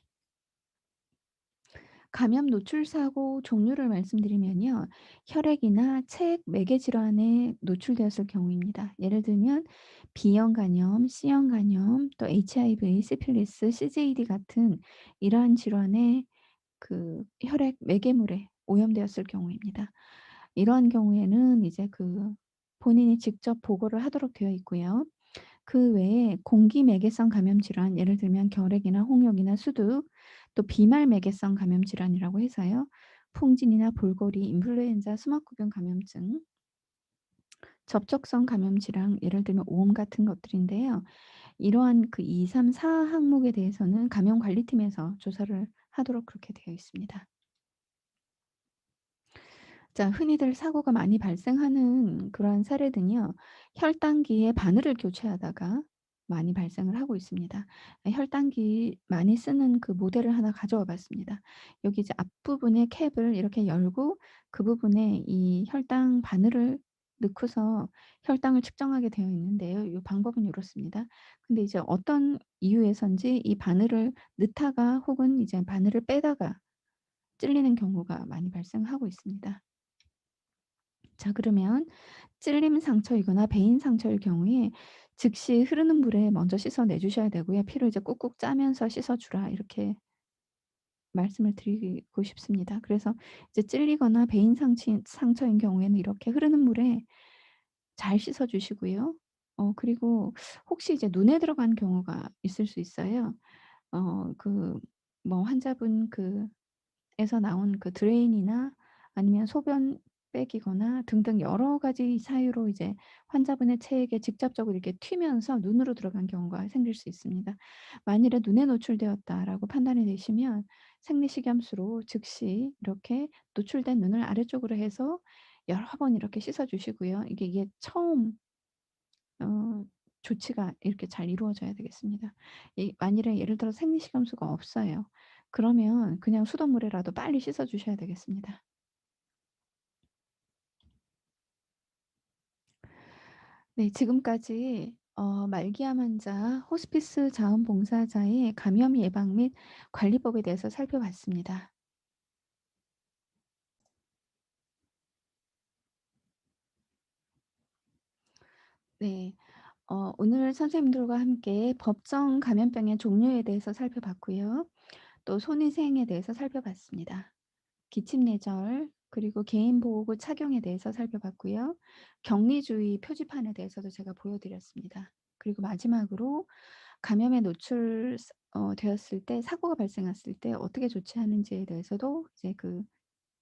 감염 노출 사고 종류를 말씀드리면요. 혈액이나 체액 매개 질환에 노출되었을 경우입니다. 예를 들면 B형 간염, C형 간염, 또 HIV, 시필리스, CJD 같은 이러한 질환에 그 혈액 매개물에 오염되었을 경우입니다. 이러한 경우에는 이제 그 본인이 직접 보고를 하도록 되어 있고요. 그 외에 공기매개성 감염 질환 예를 들면 결핵이나 홍역이나 수두 또 비말매개성 감염 질환이라고 해서요. 풍진이나 볼고리, 인플루엔자, 수막구경 감염증, 접촉성 감염 질환 예를 들면 오음 같은 것들인데요. 이러한 그 2, 3, 4 항목에 대해서는 감염관리팀에서 조사를 하도록 그렇게 되어 있습니다. 자, 흔히들 사고가 많이 발생하는 그러한 사례는요. 혈당기에 바늘을 교체하다가 많이 발생을 하고 있습니다. 혈당기 많이 쓰는 그 모델을 하나 가져와 봤습니다. 여기 이제 앞부분에 캡을 이렇게 열고 그 부분에 이 혈당 바늘을 넣고서 혈당을 측정하게 되어 있는데요. 이 방법은 이렇습니다. 근데 이제 어떤 이유에선지 이 바늘을 넣다가 혹은 이제 바늘을 빼다가 찔리는 경우가 많이 발생하고 있습니다. 자, 그러면 찔림 상처이거나 베인 상처일 경우에 즉시 흐르는 물에 먼저 씻어 내 주셔야 되고요. 피를 이제 꾹꾹 짜면서 씻어 주라 이렇게 말씀을 드리고 싶습니다. 그래서 이제 찔리거나 베인 상처인 경우에는 이렇게 흐르는 물에 잘 씻어 주시고요. 그리고 혹시 이제 눈에 들어간 경우가 있을 수 있어요. 그 뭐 환자분 에서 나온 그 드레인이나 아니면 소변 빼기거나 등등 여러 가지 사유로 이제 환자분의 체액에 직접적으로 이렇게 튀면서 눈으로 들어간 경우가 생길 수 있습니다. 만일에 눈에 노출되었다라고 판단이 되시면 생리식염수로 즉시 이렇게 노출된 눈을 아래쪽으로 해서 여러 번 이렇게 씻어 주시고요. 이게 처음 어 조치가 이렇게 잘 이루어져야 되겠습니다. 만일에 예를 들어 생리식염수가 없어요. 그러면 그냥 수돗물에라도 빨리 씻어 주셔야 되겠습니다. 네, 지금까지 말기암 환자 호스피스 자원봉사자의 감염 예방 및 관리법에 대해서 살펴봤습니다. 네. 오늘 선생님들과 함께 법정 감염병의 종류에 대해서 살펴봤고요. 또 손위생에 대해서 살펴봤습니다. 기침내절 그리고 개인 보호구 착용에 대해서 살펴봤고요. 격리주의 표지판에 대해서도 제가 보여 드렸습니다. 그리고 마지막으로 감염에 되었을 때 사고가 발생했을 때 어떻게 조치하는지에 대해서도 이제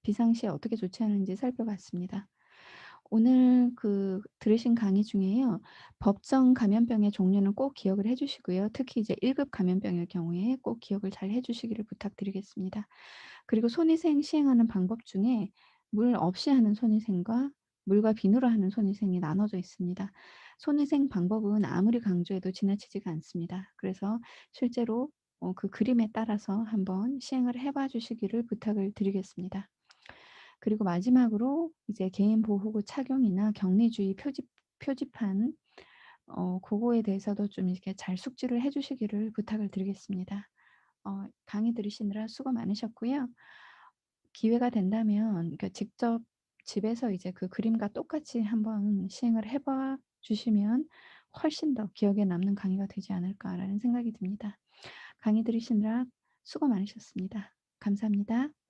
비상시에 어떻게 조치하는지 살펴봤습니다. 오늘 들으신 강의 중에요. 법정 감염병의 종류는 꼭 기억을 해 주시고요. 특히 이제 1급 감염병일 경우에 꼭 기억을 잘 해 주시기를 부탁드리겠습니다. 그리고 손위생 시행하는 방법 중에 물 없이 하는 손위생과 물과 비누로 하는 손위생이 나눠져 있습니다. 손위생 방법은 아무리 강조해도 지나치지가 않습니다. 그래서 실제로 그 그림에 따라서 한번 시행을 해봐 주시기를 부탁을 드리겠습니다. 그리고 마지막으로 이제 개인 보호구 착용이나 격리주의 표지판 고거에 대해서도 좀 이렇게 잘 숙지를 해 주시기를 부탁을 드리겠습니다. 강의 들으시느라 수고 많으셨고요. 기회가 된다면 직접 집에서 이제 그 그림과 똑같이 한번 시행을 해 봐 주시면 훨씬 더 기억에 남는 강의가 되지 않을까라는 생각이 듭니다. 강의 들으시느라 수고 많으셨습니다. 감사합니다.